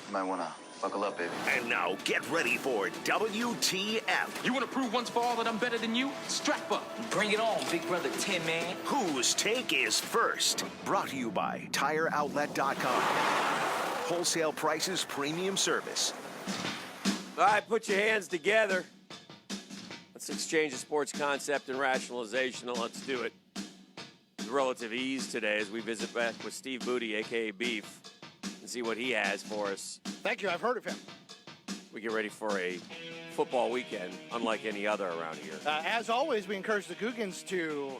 You might want to buckle up, baby. And now get ready for WTF. You want to prove once for all that I'm better than you? Strap up. Bring it on, Big Brother Tin Man. Whose take is first? Brought to you by TireOutlet.com. Wholesale prices, premium service. All right, put your hands together. Let's exchange a sports concept and rationalization, and let's do it with relative ease today as we visit back with Steve Booty, a.k.a. Beef, and see what he has for us. Thank you. I've heard of him. We get ready for a football weekend unlike any other around here. As always, we encourage the Googans to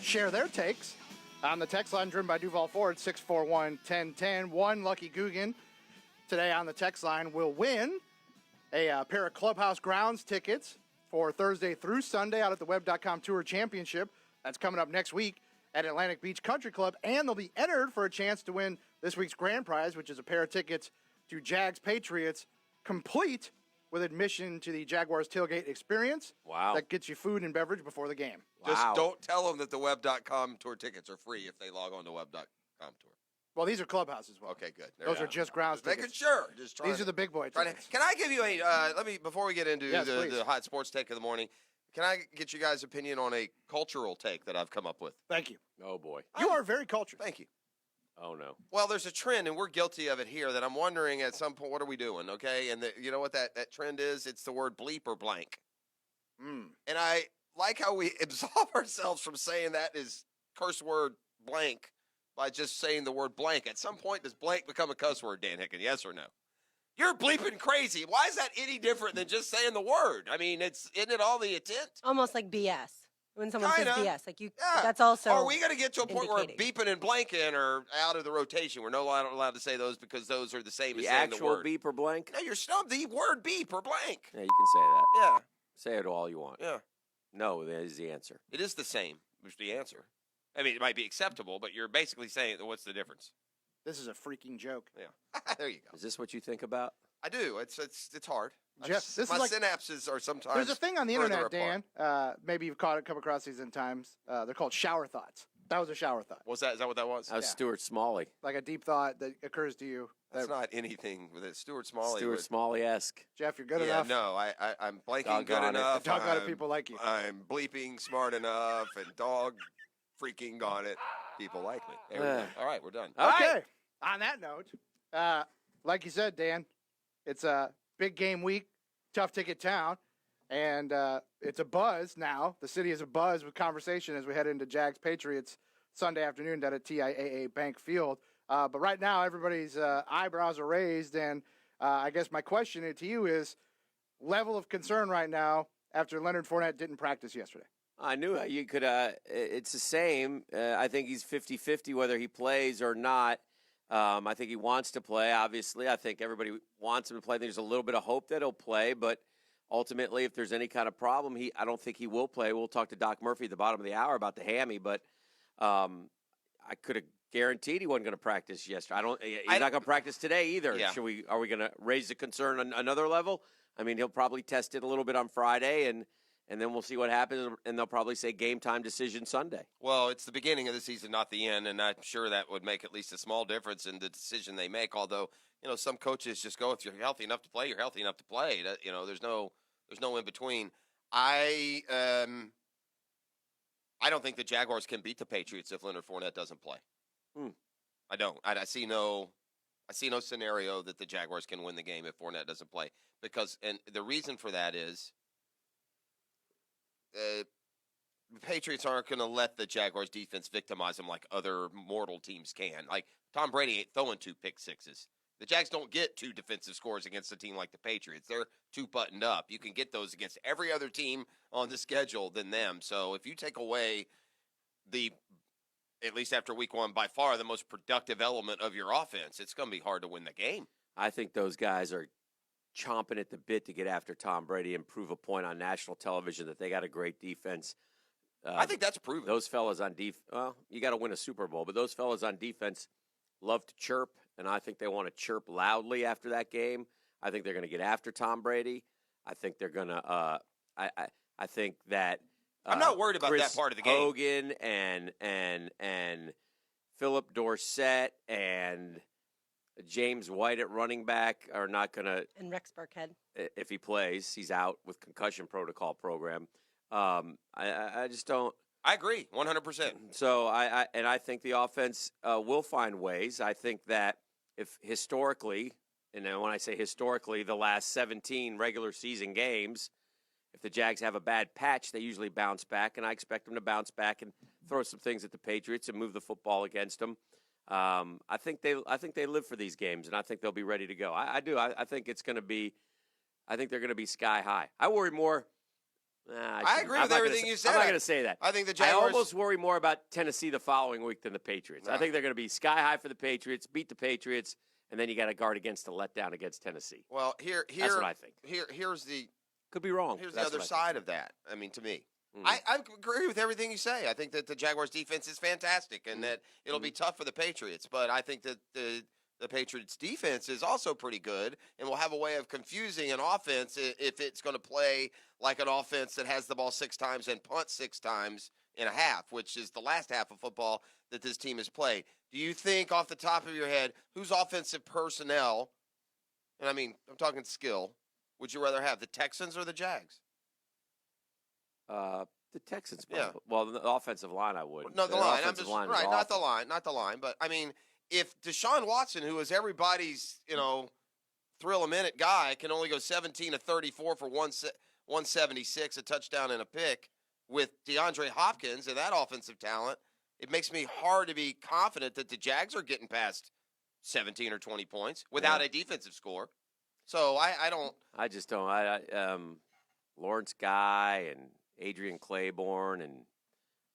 share their takes on the text line driven by Duval Ford, 641-1010. One lucky Googan today on the text line will win a pair of Clubhouse Grounds tickets for Thursday through Sunday out at the Web.com Tour Championship. That's coming up next week at Atlantic Beach Country Club, and they'll be entered for a chance to win this week's grand prize, which is a pair of tickets to Jags Patriots, complete with admission to the Jaguars tailgate experience. Wow. That gets you food and beverage before the game. Wow. Just don't tell them that the Web.com Tour tickets are free if they log on to Web.com Tour. Well, these are Clubhouse as well. Okay, good. Those are just grounds Just making tickets. sure. Just These are the big boy tickets. Can I give you a before we get into Yes, the hot sports take of the morning, can I get you guys' opinion on a cultural take that I've come up with? Thank you. Oh, boy. You are very cultured. Thank you. Oh, no. Well, there's a trend, and we're guilty of it here, that I'm wondering at some point, what are we doing, okay? And you know what that trend is? It's the word bleep or blank. And I like how we absolve ourselves from saying that is curse word blank by just saying the word blank. At some point, does blank become a cuss word, Dan Hicken? Yes or no? You're bleeping crazy. Why is that any different than just saying the word? I mean, isn't it all the intent? Almost like BS. When someone Kinda. says BS, like you, Yeah. that's also. Are we going to get to a point where indicating. beeping and blanking are out of the rotation? We're no longer allowed to say those because those are the same The as saying the actual word. beep or blank? No, you're snubbed. The word beep or blank. Yeah, you can say that. Yeah, Say it all you want. yeah. No, that is the answer. It is the same, which is the answer. I mean, it might be acceptable, but you're basically saying, what's the difference? This is a freaking joke. Yeah. There you go. Is this what you think about? I do. It's hard. Jeff, this my is like, synapses are sometimes there's a thing on the further internet, Dan. apart. Maybe you've come across these in times. They're called shower thoughts. That was a shower thought. What's that? Is that what that was? That was Yeah. Stuart Smalley. Like a deep thought that occurs to you. That's That, not anything with it. Stuart Smalley. Stuart would- Smalley-esque. Jeff, you're good yeah, enough. no, I'm blanking Doggone good it. enough. Doggone it, I'm- people like you. I'm bleeping smart enough, and dog freaking on it. People like me. There we go. All right, we're done. All Okay. right. On that note, like you said, Dan, it's a big game week, tough ticket town, and it's a buzz now. The city is a buzz with conversation as we head into Jags Patriots Sunday afternoon down at TIAA Bank Field. But right now, everybody's eyebrows are raised, and I guess my question to you is level of concern right now after Leonard Fournette didn't practice yesterday. I knew you could. It's the same. I think he's 50-50 whether he plays or not. I think he wants to play, obviously. I think everybody wants him to play. There's a little bit of hope that he'll play, but ultimately, if there's any kind of problem, I don't think he will play. We'll talk to Doc Murphy at the bottom of the hour about the hammy, but I could have guaranteed he wasn't going to practice yesterday. He's not going to practice today either. Yeah. Are we going to raise the concern on another level? I mean, he'll probably test it a little bit on Friday, and then we'll see what happens, and they'll probably say game time decision Sunday. Well, it's the beginning of the season, not the end, and I'm sure that would make at least a small difference in the decision they make. Although, some coaches just go, if you're healthy enough to play, you're healthy enough to play. There's no in between. I don't think the Jaguars can beat the Patriots if Leonard Fournette doesn't play. I don't. I see no scenario that the Jaguars can win the game if Fournette doesn't play. And the reason for that is the Patriots aren't going to let the Jaguars defense victimize them like other mortal teams can. Like Tom Brady ain't throwing 2 pick sixes. The Jags don't get 2 defensive scores against a team like the Patriots. They're too buttoned up. You can get those against every other team on the schedule than them. So if you take away at least after week 1, by far the most productive element of your offense, it's going to be hard to win the game. I think those guys are chomping at the bit to get after Tom Brady and prove a point on national television that they got a great defense. I think that's proven. Those fellas on defense, well, you got to win a Super Bowl, but those fellas on defense love to chirp, and I think they want to chirp loudly after that game. I think they're going to get after Tom Brady. I think they're going to I think that I'm not worried about Chris that part of the game. Hogan and Philip Dorsett and James White at running back are not going to, And Rex Burkhead. if he plays, he's out with concussion protocol program. I just don't. I agree, 100%. So I think the offense will find ways. I think that if historically, and then when I say historically, the last 17 regular season games, if the Jags have a bad patch, they usually bounce back, and I expect them to bounce back and throw some things at the Patriots and move the football against them. I think they live for these games, and I think they'll be ready to go. I do. I think it's going to be. I think they're going to be sky high. I worry more. I agree with everything you said. I'm not going to say that. I think the Jaguars. I almost worry more about Tennessee the following week than the Patriots. I think they're going to be sky high for the Patriots, beat the Patriots, and then you got to guard against the letdown against Tennessee. Well, that's what I think. Here's the. Could be wrong. Here's the other side of that. I mean, to me, I agree with everything you say. I think that the Jaguars' defense is fantastic, and that it'll be tough for the Patriots. But I think that the Patriots' defense is also pretty good, and will have a way of confusing an offense if it's going to play like an offense that has the ball 6 times and punts 6 times in a half, which is the last half of football that this team has played. Do you think, off the top of your head, whose offensive personnel, and I mean, I'm talking skill, would you rather have, the Texans or the Jags? The Texans. Yeah. Well, the offensive line, I would. No, the line. I'm Offensive just line is right, not the awful. line, not the line. But I mean, if Deshaun Watson, who is everybody's, thrill a minute guy, can only go 17 of 34 for 176, a touchdown and a pick, with DeAndre Hopkins and that offensive talent, it makes me hard to be confident that the Jags are getting past 17 or 20 points without a defensive score. So I don't. I just don't. Lawrence Guy and Adrian Claiborne and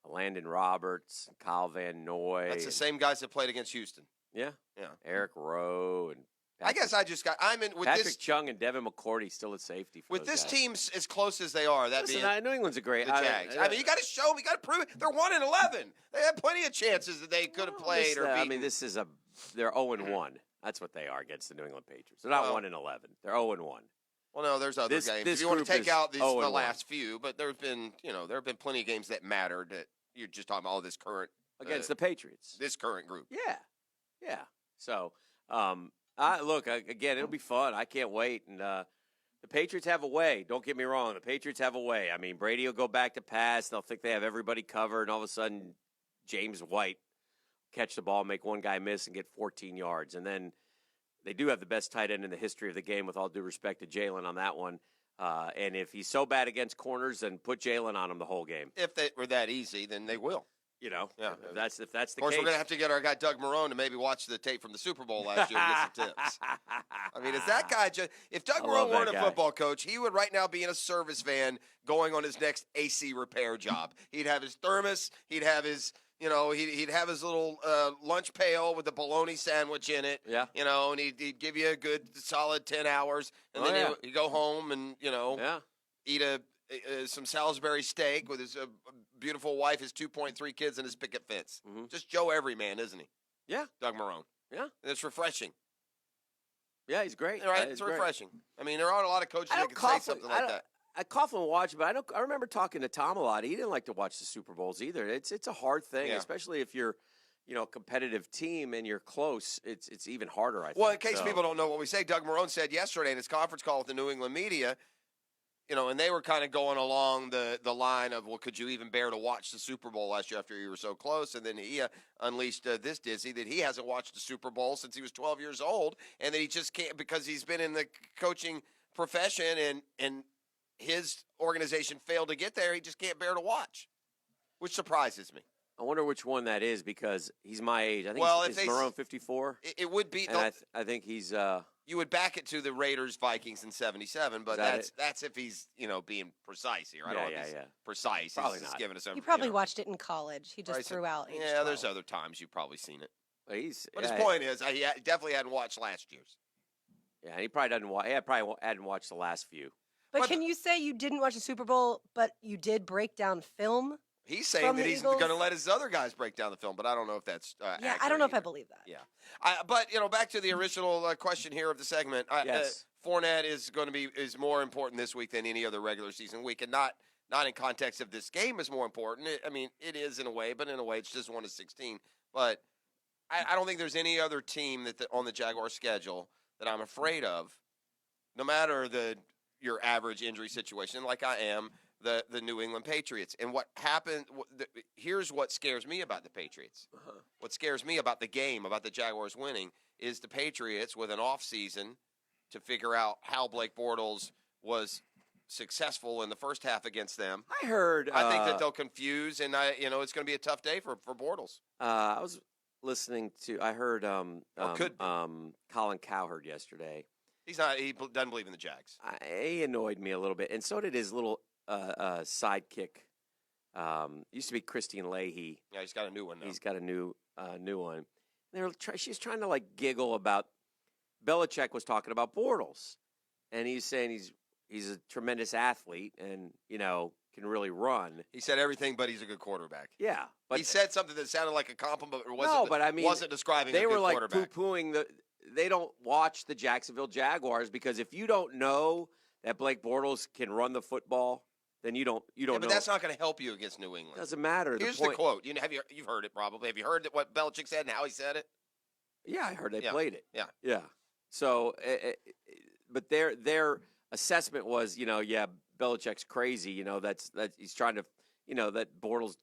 Landon Roberts, and Kyle Van Noy. That's the same guys that played against Houston. Yeah. Yeah. Eric Rowe and I guess I'm in with Patrick this. Chung and Devin McCourty still at safety. For With those this guys. team as close as they are, that Listen, being New England's a great. the Jags. I mean, you got to show them. You got to prove it. They're 1-11. They had plenty of chances that they could have played or beaten. I mean, they're 0-1. That's what they are against the New England Patriots. They're not 1-11. They're 0-1. Well, no, there's other games. This If you want to group take is out the 0-1. last few, but there have been plenty of games that mattered. That you're just talking about all this current Against the Patriots. this current group. Yeah. So, look, again, it'll be fun. I can't wait. And the Patriots have a way. Don't get me wrong. The Patriots have a way. I mean, Brady will go back to pass. They'll think they have everybody covered, and all of a sudden, James White catch the ball, make one guy miss, and get 14 yards. And then they do have the best tight end in the history of the game, with all due respect to Jalen on that one. And if he's so bad against corners, then put Jalen on him the whole game. If they were that easy, then they will. Yeah. If that's the Of course, case. we're going to have to get our guy Doug Marone to maybe watch the tape from the Super Bowl last year and get some tips. I mean, is that guy just – if Doug love Marone weren't that a guy. football coach, he would right now be in a service van going on his next AC repair job. He'd have his thermos. He'd have his – he'd have his little lunch pail with a bologna sandwich in it. Yeah. And he'd give you a good solid 10 hours. And then he'd go home and, eat some Salisbury steak with his beautiful wife, his 2.3 kids, and his picket fence. Mm-hmm. Just Joe Everyman, isn't he? Yeah. Doug Marone. Yeah. And it's refreshing. Yeah, he's great. Right? He's It's great. refreshing. I mean, there aren't a lot of coaches I that don't can say cough something when- I like don't- that. I cough and watch, but I remember talking to Tom a lot. He didn't like to watch the Super Bowls either. It's a hard thing, Yeah. especially if you're, a competitive team and you're close. It's even harder, I think. Well, in case So- people don't know what we say, Doug Marone said yesterday in his conference call with the New England media, and they were kind of going along the line of, well, could you even bear to watch the Super Bowl last year after you were so close? And then he unleashed this dizzy that he hasn't watched the Super Bowl since he was 12 years old, and that he just can't, because he's been in the coaching profession and his organization failed to get there. He just can't bear to watch, which surprises me. I wonder which one that is, because he's my age. I think If is they Marone 54. It would be. And I think he's. You would back it to the Raiders Vikings in '77, but Is that that's if he's being precise here. I don't know if he's yeah. precise. Probably He's just not. giving us. He probably watched it in college. He just threw out age Yeah, there's 12. other times you've probably seen it. But His point is, he definitely hadn't watched last year's. Yeah, and he probably doesn't watch. Yeah, probably hadn't watched the last few. But But- can you say you didn't watch the Super Bowl, but you did break down film? He's saying From that the he's Eagles? going to let his other guys break down the film, but I don't know if that's Yeah, accurate I don't know if I either. believe that. Yeah, but back to the original question here of the segment. Yes. Fournette is more important this week than any other regular season week, and not in context of this game is more important. I mean, it is in a way, but in a way, it's just 1 of 16. But I don't think there's any other team on the Jaguars schedule that I'm afraid of, no matter your average injury situation, like I am the New England Patriots. And what happened? Here's what scares me about the Patriots. What scares me about the game, about the Jaguars winning, is the Patriots with an off season to figure out how Blake Bortles was successful in the first half against them. I heard. I think that they'll confuse, and it's going to be a tough day for Bortles. I was listening to. I heard Colin Cowherd yesterday. He doesn't believe in the Jags. He annoyed me a little bit, and so did his little sidekick. Used to be Christine Leahy. Yeah, he's got a new one now. He's got a new one. She's trying to like giggle about. Belichick was talking about Bortles, and he's saying he's a tremendous athlete, and can really run. He said everything, but he's a good quarterback. Yeah, but he said something that sounded like a compliment, but wasn't describing. They a good were like quarterback. poo-pooing They don't watch the Jacksonville Jaguars because if you don't know that Blake Bortles can run the football, then you don't know. But that's not going to help you against New England. Doesn't matter. Here's the quote. You've heard it probably. Have you heard what Belichick said and how he said it? Yeah, I heard they played it. Yeah. So, but their assessment was, Belichick's crazy. That's he's trying to, that Bortles,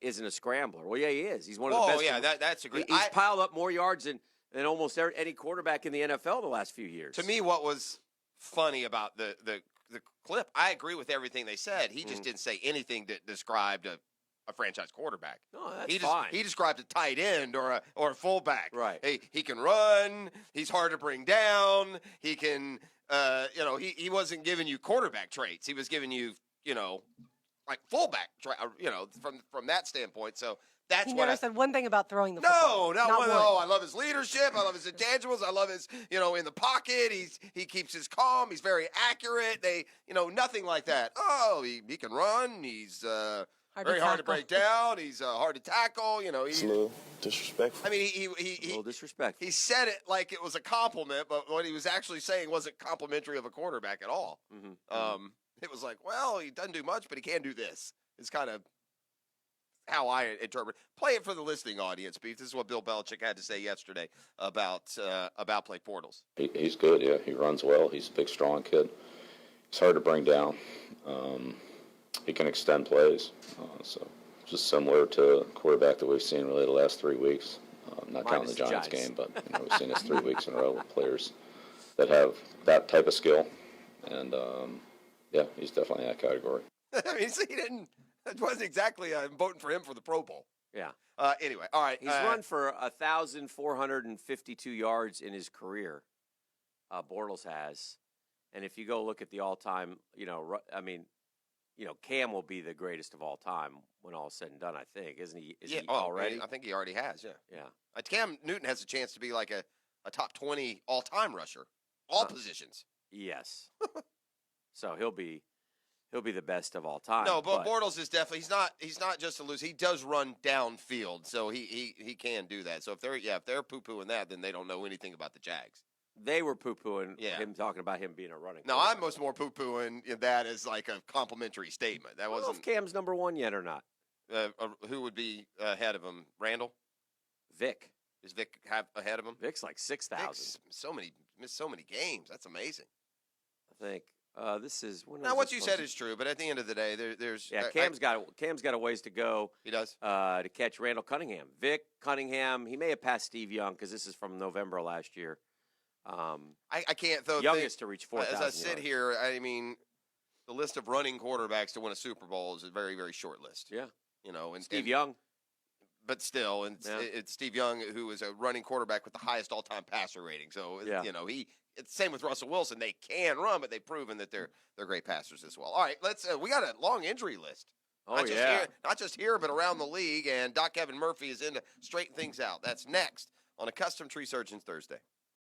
isn't a scrambler. Well, yeah, he is. He's one of the best. Oh, yeah, that's a great. He's piled up more yards than almost any quarterback in the NFL the last few years. To me, what was funny about the clip, I agree with everything they said. He just didn't say anything that described a franchise quarterback. No, that's fine. He described a tight end or a fullback. Right. He can run. He's hard to bring down. He can, he wasn't giving you quarterback traits. He was giving you, like fullback, from that standpoint. So that's he what never said one thing about throwing the football. No, not one. Oh, I love his leadership. I love his intangibles. I love his, in the pocket. He keeps his calm. He's very accurate. Nothing like that. Oh, he can run. He's very hard to break down. He's hard to tackle. He's a little disrespectful. I mean, a little disrespectful. He said it like it was a compliment, but what he was actually saying wasn't complimentary of a quarterback at all. It was like, well, he doesn't do much, but he can do this. It's kind of how I interpret. Play it for the listening audience, Beef. This is what Bill Belichick had to say yesterday about Blake Bortles. He's good, yeah. He runs well. He's a big, strong kid. He's hard to bring down. He can extend plays. So just similar to a quarterback that we've seen really the last 3 weeks. Not counting the Giants game, but we've seen this 3 weeks in a row with players that have that type of skill. And, he's definitely in that category. I mean, so it wasn't exactly I'm voting for him for the Pro Bowl. Yeah. Anyway, all right. He's run for 1,452 yards in his career. Bortles has. And if you go look at the all-time, Cam will be the greatest of all time when all is said and done, I think. Isn't he? Is he already? I think he already has, yeah. Yeah. Cam Newton has a chance to be like a top 20 all-time rusher. All positions. Yes. So he'll be the best of all time. No, but Bortles is definitely he's not just a loser. He does run downfield, so he can do that. So if they're poo-pooing that, then they don't know anything about the Jags. They were poo-pooing him, talking about him being a running. No, I'm much more poo-pooing that as like a complimentary statement. That wasn't. If Cam's number one yet or not. Who would be ahead of him? Randall? Vic. Does Vic have ahead of him? Vic's like 6,000. Missed so many games. That's amazing. I think. This is now what you said is true, but at the end of the day, there's Cam's got a ways to go. He does to catch Randall Cunningham. Vic Cunningham. He may have passed Steve Young because this is from November last year. I can't though. Youngest to reach 4,000. As I sit here, I mean, the list of running quarterbacks to win a Super Bowl is a very, very short list. Yeah, and Steve Young. But still, it's Steve Young who is a running quarterback with the highest all-time passer rating. So it's the same with Russell Wilson. They can run, but they've proven that they're great passers as well. All right, we got a long injury list. Not just here, but around the league. And Doc Kevin Murphy is in to straighten things out. That's next on a Custom Tree Surgeons Thursday.